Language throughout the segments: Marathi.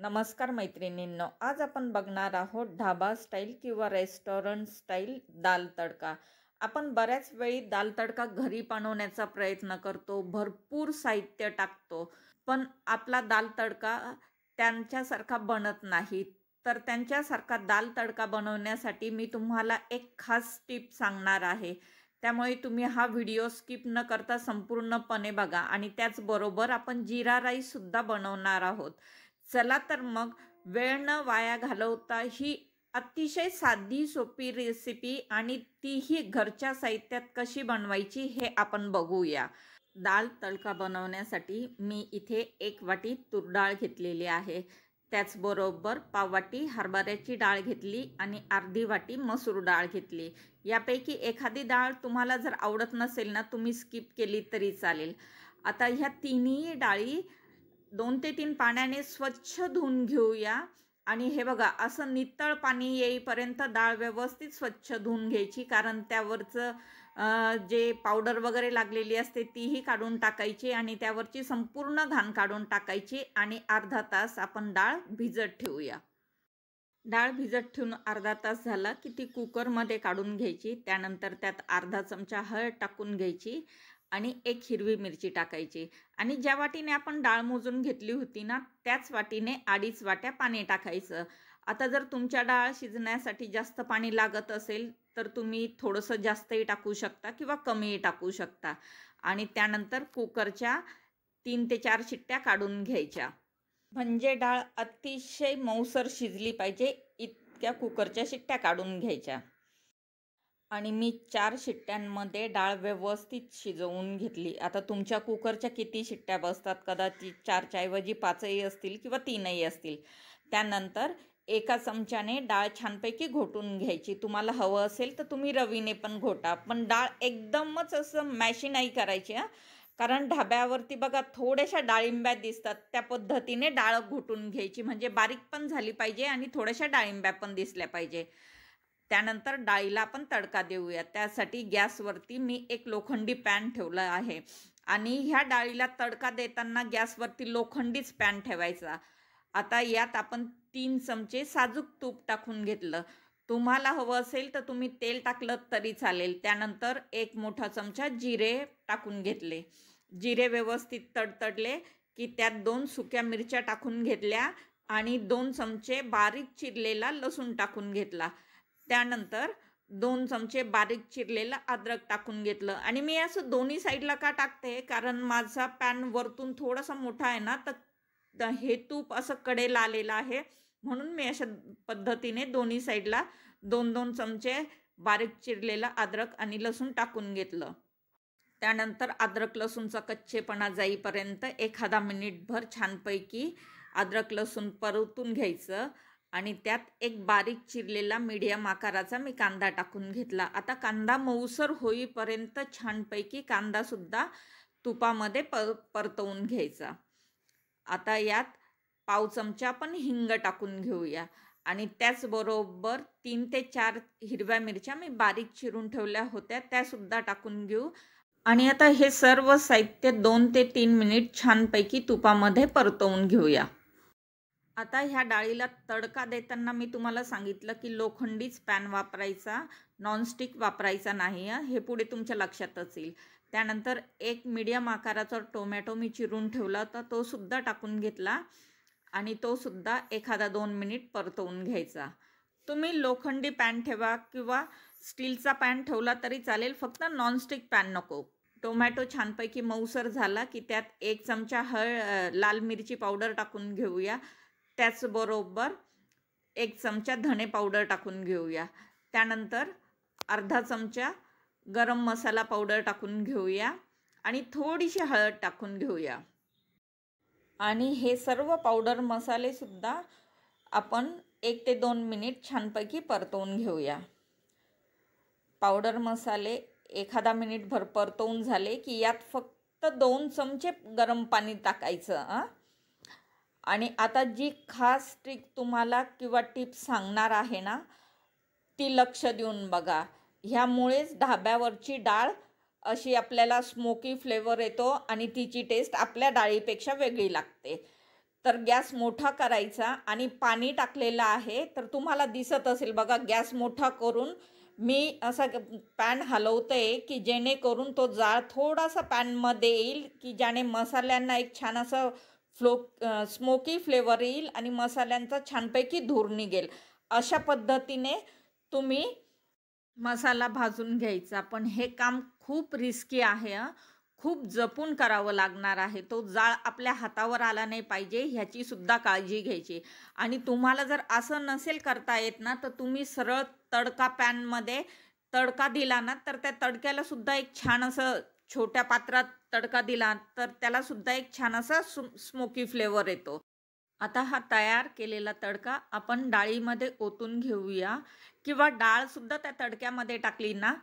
नमस्कार मैत्रिणींनो, आज आपण बघणार आहोत ढाबा स्टाईल किंवा रेस्टॉरंट स्टाईल दाल तडका। आपण बऱ्याच वेळी दाल तडका घरी बनवण्याचा प्रयत्न करतो, भरपूर साहित्य टाकतो, पण आपला दाल तडका त्यांच्यासारखा बनत नाही। तर त्यांच्यासारखा दाल तडका बनवण्यासाठी मी तुम्हाला एक खास टिप सांगणार आहे। त्यामुळे तुम्ही हा व्हिडिओ स्किप न करता संपूर्णपणे बघा आणि त्याचबरोबर आपण जीरा राईस सुद्धा बनवणार आहोत। चला तर मग वेळ न वाया घालवता ही अतिशय साधी सोपी रेसिपी आणि तीही घरच्या साहित्यात कशी बनवायची हे आपण बघूया। दाल तडका बनवण्यासाठी मी इथे 1 वाटी तूर डाळ घेतलेली आहे। त्याचबरोबर पाव वाटी हरभऱ्याची डाळ घेतली आणि अर्धी वाटी मसूर डाळ घेतली। यापैकी एखादी डाळ तुम्हाला जर आवडत नसेल ना, तुम्ही स्किप केली तरी चालेल। आता ह्या तिन्ही डाळी 2 ते 3 पाण्याने स्वच्छ धुवून घेऊया। आणि हे बघा, असं नितळ पाणी येईपर्यंत डाळ व्यवस्थित स्वच्छ धुवून घ्यायची, कारण त्यावरचं जे पावडर वगैरे लागलेली असते तीही काढून टाकायची आणि त्यावरची संपूर्ण घाण काढून टाकायची आणि अर्धा तास आपण डाळ भिजत ठेवूया। डाळ भिजत ठेवून अर्धा तास झाला की ती कुकरमध्ये काढून घ्यायची। त्यानंतर त्यात अर्धा चमचा हळद टाकून घ्यायची आणि 1 हिरवी मिरची टाकायची आणि ज्या वाटीने आपण डाळ मोजून घेतली होती ना, त्याच वाटीने 2.5 वाट्या पाणी टाकायचं। आता जर तुमच्या डाळ शिजण्यासाठी जास्त पाणी लागत असेल तर तुम्ही थोडंसं जास्तही टाकू शकता किंवा कमीही टाकू शकता आणि त्यानंतर कुकरच्या 3 ते 4 शिट्ट्या काढून घ्यायच्या। म्हणजे डाळ अतिशय मऊसर शिजली पाहिजे इतक्या कुकरच्या शिट्ट्या काढून घ्यायच्या। आणि मी 4 शिट्ट्यांमध्ये डाळ व्यवस्थित शिजवून घेतली। आता तुमच्या कुकरच्या किती शिट्ट्या बसतात, कदाचित 4च्या ऐवजी 5ही असतील किंवा 3ही असतील। त्यानंतर एका चमच्याने डाळ छानपैकी घोटून घ्यायची। तुम्हाला हवं असेल तर तुम्ही रवीने पण घोटा, पण डाळ एकदमच असं मॅशी नाही करायची हां, कारण ढाब्यावरती बघा थोड्याशा डाळिंब्या दिसतात, त्या पद्धतीने डाळ घोटून घ्यायची, म्हणजे बारीक पण झाली पाहिजे आणि थोड्याशा डाळिंब्या पण दिसल्या पाहिजे। त्यानंतर डाळीला आपण तडका देऊया। त्यासाठी गॅसवरती मी एक लोखंडी पॅन ठेवला आहे आणि ह्या डाळीला तडका देताना गॅसवरती लोखंडीच पॅन ठेवायचा। आता यात आपण 3 चमचे साजूक तूप टाकून घेतलं। तुम्हाला हवं असेल तर तुम्ही तेल टाकलं तरी चालेल। त्यानंतर 1 मोठा चमचा जिरे टाकून घेतले। जिरे व्यवस्थित तडतडले की त्यात 2 सुक्या मिरच्या टाकून घेतल्या आणि 2 चमचे बारीक चिरलेला लसूण टाकून घेतला। त्यानंतर 2 चमचे बारीक चिरलेला अद्रक टाकून घेतलं आणि मी असं दोन्ही साईडला का टाकते, कारण माझा पॅन वरतून थोडासा मोठा आहे ना, तर हे तूप असं कडेला आलेलं आहे, म्हणून मी अशा पद्धतीने दोन्ही साईडला 2-2 चमचे बारीक चिरलेला अद्रक आणि लसूण टाकून घेतलं। त्यानंतर अद्रक लसूणचा कच्चेपणा जाईपर्यंत एखादा मिनिटभर छानपैकी अद्रक लसूण परतून घ्यायचं आणि त्यात एक बारीक चिरलेला मीडियम आकाराचा मी कांदा टाकून घेतला। आता कांदा मऊसर होईपर्यंत छानपैकी कांदासुद्धा तुपामध्ये परतवून घ्यायचा। आता यात पाव चमचा पण हिंग टाकून घेऊया आणि त्याचबरोबर 3 ते 4 हिरव्या मिरच्या मी बारीक चिरून ठेवल्या होत्या, त्यासुद्धा टाकून घेऊ आणि आता हे सर्व साहित्य 2 ते 3 मिनिट छानपैकी तुपामध्ये परतवून घेऊया। आता ह्या डाळीला तडका देताना मी तुम्हाला सांगितलं की लोखंडीच पॅन वापरायचा, नॉनस्टिक वापरायचा नाही हां, हे पुढे तुमच्या लक्षातच येईल। त्यानंतर 1 मीडियम आकाराचा टोमॅटो मी चिरून ठेवला होता, तो सुद्धा टाकून घेतला आणि तो सुद्धा एखादा 2 मिनिट परतवून घ्यायचा। तुम्ही लोखंडी पॅन ठेवा किंवा स्टीलचा पॅन ठेवला तरी चालेल, फक्त नॉनस्टिक पॅन नको। टोमॅटो छानपैकी मऊसर झाला की त्यात 1 चमचा लाल मिरची पावडर टाकून घेऊया। त्याचबरोबर 1 चमचा धणे पावडर टाकून घेऊया। त्यानंतर अर्धा चमचा गरम मसाला पावडर टाकून घेऊया आणि थोडीशी हळद टाकून घेऊया आणि हे सर्व पावडर मसाले सुद्धा आपण 1 ते 2 मिनिट छानपैकी परतवून घेऊया। पावडर मसाले एखादा मिनिटभर परतवून झाले की यात फक्त 2 चमचे गरम पाणी टाकायचं आणि आता जी खास ट्रिक तुम्हाला किंवा टिप सांगणार आहे ना, ती लक्ष देऊन बघा। ह्यामुळेच ढाब्यावरची डाळ अशी आपल्याला स्मोकी फ्लेवर येतो आणि तिची टेस्ट आपल्या डाळीपेक्षा वेगळी लागते। तर गॅस मोठा करायचा आणि पाणी टाकलेलं आहे, तर तुम्हाला दिसत असेल बघा, गॅस मोठा करून मी असा पॅन हलवते की जेणेकरून तो जाळ थोडासा पॅनमध्ये येईल, की ज्याने मसाल्यांना एक छान असं स्मोकी फ्लेवर येईल आणि मसाल्यांचा छानपैकी धूर निघेल. अशा पद्धतीने तुम्ही मसाला भाजून घ्यायचा. पण हे काम खूप रिस्की आहे हां. खूप जपून करावं लागणार आहे. तो जाळ आपल्या हातावर आला नाही पाहिजे ह्याची सुद्धा काळजी घ्यायची. आणि तुम्हाला जर असं नसेल करता येत ना, तर तुम्ही सरळ तडका पॅनमध्ये तडका दिला ना, तर त्या तडक्याला सुद्धा एक छान असं छोट्या पात्रात तडका दिला, तर त्याला सुद्धा एक छान असा स्मोकी फ्लेवर येतो. आता हा तयार केलेला तडका आपण डाळीमध्ये ओतून घेऊया, किंवा डाळसुद्धा त्या तडक्यामध्ये टाकली ना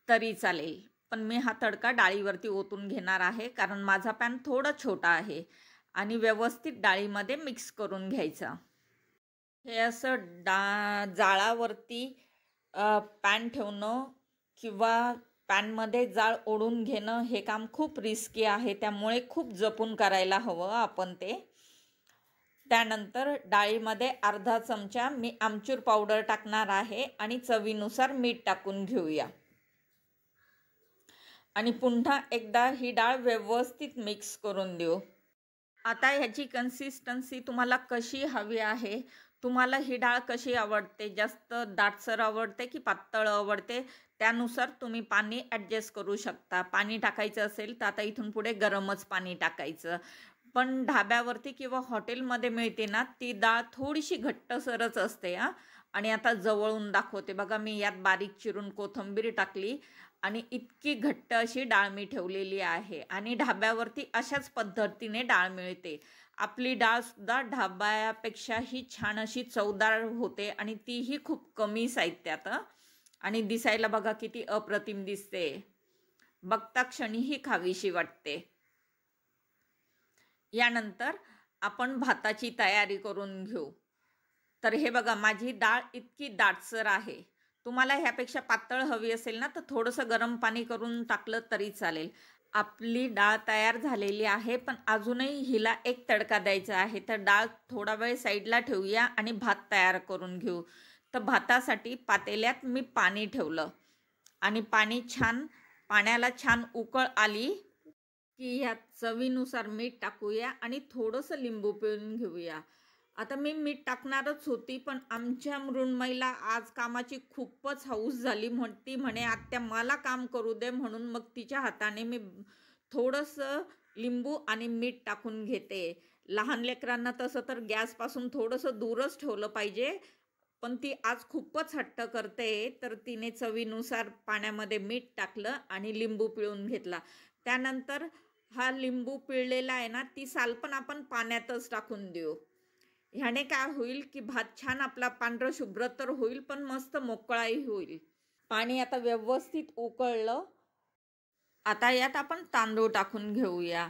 तरी चालेल. पण मी हा तडका डाळीवरती ओतून घेणार आहे, कारण माझा पॅन थोडा छोटा आहे आणि व्यवस्थित डाळीमध्ये मिक्स करून घ्यायचा. हे असं जाळावरती पॅन ठेवणं किंवा पॅनमध्ये जाळ ओढून घेणं हे काम खूप रिस्की आहे. त्यामुळे खूप जपून करायला हवं आपण ते. त्यानंतर डाळीमध्ये अर्धा चमचा मी आमचूर पावडर टाकणार आहे आणि चवीनुसार मीठ टाकून घेऊया. आणि पुन्हा एकदा ही डाळ व्यवस्थित मिक्स करून देऊ. आता ह्याची कन्सिस्टन्सी तुम्हाला कशी हवी आहे, तुम्हाला ही डाळ कशी आवडते, जास्त दाटसर आवडते की पातळ आवडते, त्यानुसार तुम्ही पाणी ॲडजस्ट करू शकता. पाणी टाकायचं असेल तर आता इथून पुढे गरमच पाणी टाकायचं. पण ढाब्यावरती किंवा हॉटेलमध्ये मिळते ना, ती डाळ थोडीशी घट्टसरच असते हां. आणि आता जवळून दाखवते बघा, मी यात बारीक चिरून कोथिंबीर टाकली आणि इतकी घट्ट अशी डाळ मी ठेवलेली आहे. आणि ढाब्यावरती अशाच पद्धतीने डाळ मिळते. आपली डाळसुद्धा ढाब्यापेक्षाही छान अशी चवदार होते आणि तीही खूप कमी साहित्यात हं. आणि दिसायला बघा किती अप्रतिम दिसते. बघता क्षणीही खावीशी वाटते. यानंतर आपण भाताची तयारी करून घेऊ. तर हे बघा, माझी डाळ इतकी दाटसर आहे. तुम्हाला ह्यापेक्षा पातळ हवी असेल ना, तर थोडंसं गरम पाणी करून टाकलं तरी चालेल. आपली डाळ तयार झालेली आहे, पण अजूनही हिला एक तडका द्यायचा आहे. तर डाळ थोडा वेळ साईडला ठेवूया आणि भात तयार करून घेऊ. तर भातासाठी पातेल्यात मी पाणी ठेवलं आणि पाण्याला छान उकळ आली की ह्यात चवीनुसार मीठ टाकूया आणि थोडंसं लिंबू पिळून घेऊया. आता मी मीठ टाकणारच होती, पण आमच्या मृण्मयीला आज कामाची खूपच हौस झाली. ती म्हणे, आत्या मला काम करू दे, म्हणून मग तिच्या हाताने मी थोडंसं लिंबू आणि मीठ टाकून घेते. लहान लेकरांना तसं तर गॅसपासून थोडंसं दूरच ठेवलं पाहिजे, पण ती आज खूपच हट्ट करते, तर तिने चवीनुसार पाण्यामध्ये मीठ टाकलं आणि लिंबू पिळून घेतला. त्यानंतर हा लिंबू पिळलेला आहे ना, ती साल पण आपण पाण्यातच टाकून देऊ. ह्याने काय होईल की भात छान आपला पांढरं शुभ्र तर होईल, पण मस्त मोकळाही होईल. पाणी आता व्यवस्थित उकळलं. आता यात आपण तांदूळ टाकून घेऊया.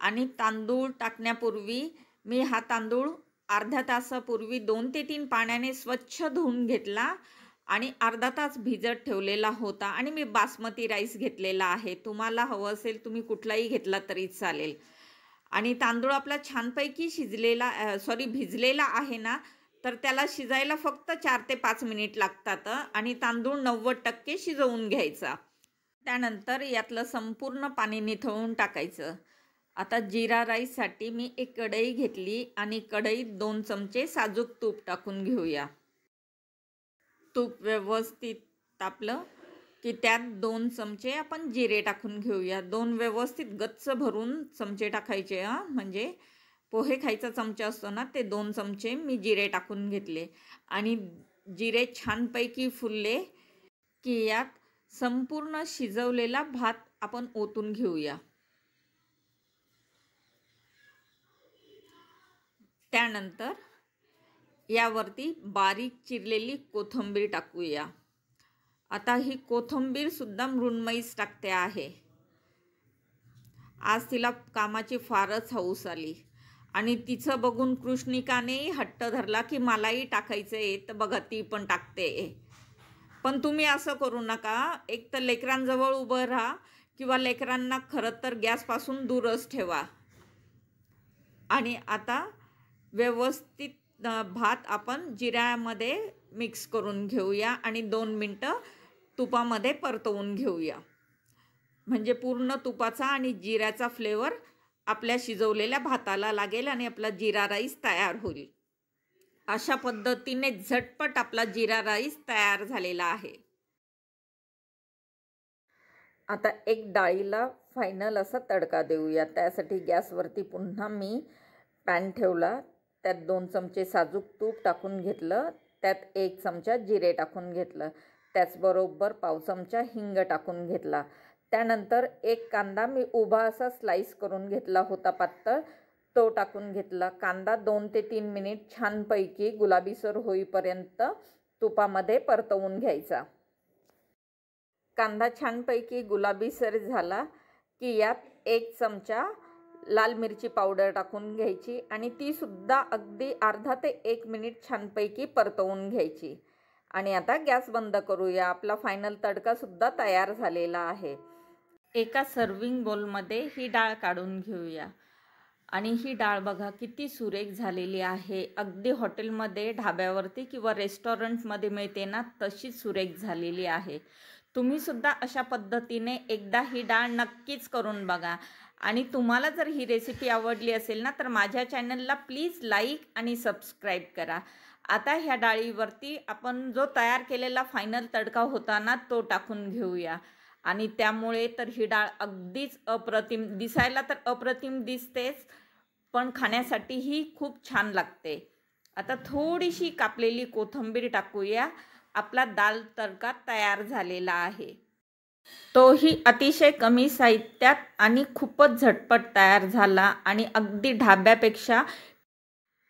आणि तांदूळ टाकण्यापूर्वी मी हा तांदूळ अर्ध्या तासापूर्वी 2 ते 3 पाण्याने स्वच्छ धुवून घेतला आणि अर्धा तास भिजत ठेवलेला होता. आणि मी बासमती राईस घेतलेला आहे. तुम्हाला हवं असेल तुम्ही कुठलाही घेतला तरी चालेल. आणि तांदूळ आपला छानपैकी भिजलेला आहे ना, तर त्याला शिजायला फक्त 4 ते 5 मिनिट लागतात आणि तांदूळ 90% शिजवून घ्यायचा. त्यानंतर यातलं संपूर्ण पाणी निथळून टाकायचं. आता जिरा राईससाठी मी एक कढई घेतली आणि कढईत 2 चमचे साजूक तूप टाकून घेऊया. तूप व्यवस्थित तापलं की त्यात 2 चमचे आपण जिरे टाकून घेऊया. 2 व्यवस्थित गच्च भरून चमचे टाकायचे हां. म्हणजे पोहे खायचा चमचा असतो ना, ते 2 चमचे मी जिरे टाकून घेतले. आणि जिरे छानपैकी फुलले की यात संपूर्ण शिजवलेला भात आपण ओतून घेऊया. त्यानंतर यावरती बारीक चिरलेली कोथिंबीर टाकूया. आता ही कोथिंबीर सुद्धा मृण्मयीच टाकते आहे. आज तिला कामाची फारच हौस आली आणि तिचं बघून कृष्णिकानेही हट्ट धरला की मलाही टाकायचं आहे. तर बघा, ती पण टाकते. पण तुम्ही असं करू नका. एक तर लेकरांजवळ उभं राहा किंवा लेकरांना खरं तर गॅसपासून दूरच ठेवा. आणि आता व्यवस्थित भात आपण जिऱ्यामध्ये मिक्स करून घेऊया आणि 2 मिनटं तुपामध्ये परतवून घेऊया. म्हणजे पूर्ण तुपाचा आणि जिऱ्याचा फ्लेवर आपल्या शिजवलेल्या भाताला लागेल आणि आपला जिरा राईस तयार होईल. अशा पद्धतीने झटपट आपला जिरा राईस तयार झालेला आहे. आता एक डाळीला फायनल असा तडका देऊया. त्यासाठी गॅसवरती पुन्हा मी पॅन ठेवला. त्यात 2 चमचे साजूक तूप टाकून घेतलं. त्यात 1 चमचा जिरे टाकून घेतलं. त्याचबरोबर पाव चमचा हिंग टाकून घेतला. त्यानंतर 1 कांदा मी उभा असा स्लाइस करून घेतला होता पातळ, तो टाकून घेतला. कांदा 2 ते 3 मिनिट छानपैकी गुलाबीसर होईपर्यंत तुपामध्ये परतवून घ्यायचा. कांदा छानपैकी गुलाबीसर झाला की यात 1 चमचा लाल मिरची पावडर टाकून घ्यायची आणि ती सुद्धा अगदी अर्धा ते 1 मिनिट छानपैकी परतवून घ्यायची. आणि आता गॅस बंद करूया. आपला फायनल तडका सुद्धा तयार झालेला आहे. एका सर्विंग बोलमध्ये ही डाळ काढून घेऊया. आणि ही डाळ बघा किती सुरेख झालेली आहे. अगदी हॉटेलमध्ये, ढाब्यावरती किंवा रेस्टॉरंटमध्ये मिळते ना, तशीच सुरेख झालेली आहे. तुम्ही सुद्धा अशा पद्धतीने एकदा ही डाळ नक्कीच करून बघा. आणि तुम्हाला जर ही रेसिपी आवडली असेल ना, तर माझ्या चॅनलला प्लीज लाईक आणि सबस्क्राईब करा. आता ह्या डाळीवरती आपण जो तयार केलेला फायनल तडका होता ना, तो टाकून घेऊया. आणि त्यामुळे तर ही डाळ अगदीच अप्रतिम, दिसायला तर अप्रतिम दिसतेच, पण खाण्यासाठीही खूप छान लागते. आता थोडीशी कापलेली कोथिंबीर टाकूया. आपला दाल तडका तयार झालेला आहे. तोही अतिशय कमी साहित्यात आणि खूपच झटपट तयार झाला आणि अगदी ढाब्यापेक्षा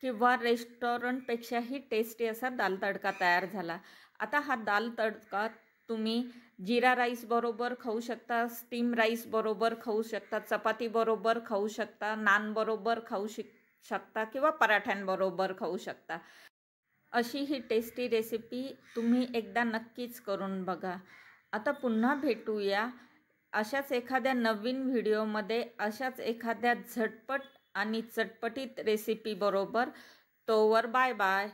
किंवा रेस्टॉरंटपेक्षाही टेस्टी असा दाल तडका तयार झाला. आता हा दाल तडका तुम्ही जिरा राईस बरोबर खाऊ शकता, स्टीम राईस बरोबर खाऊ शकता, चपाती बरोबर खाऊ शकता, नान बरोबर खाऊ शकता किंवा पराठ्यांबरोबर खाऊ शकता. अशी ही टेस्टी रेसिपी तुम्ही एकदा नक्कीच करून बघा. आता पुन्हा भेटूया अशाच एखाद्या नवीन व्हिडिओमध्ये, अशाच एखाद्या झटपट आणि चटपटीत रेसिपी बरोबर. तोवर बाय बाय.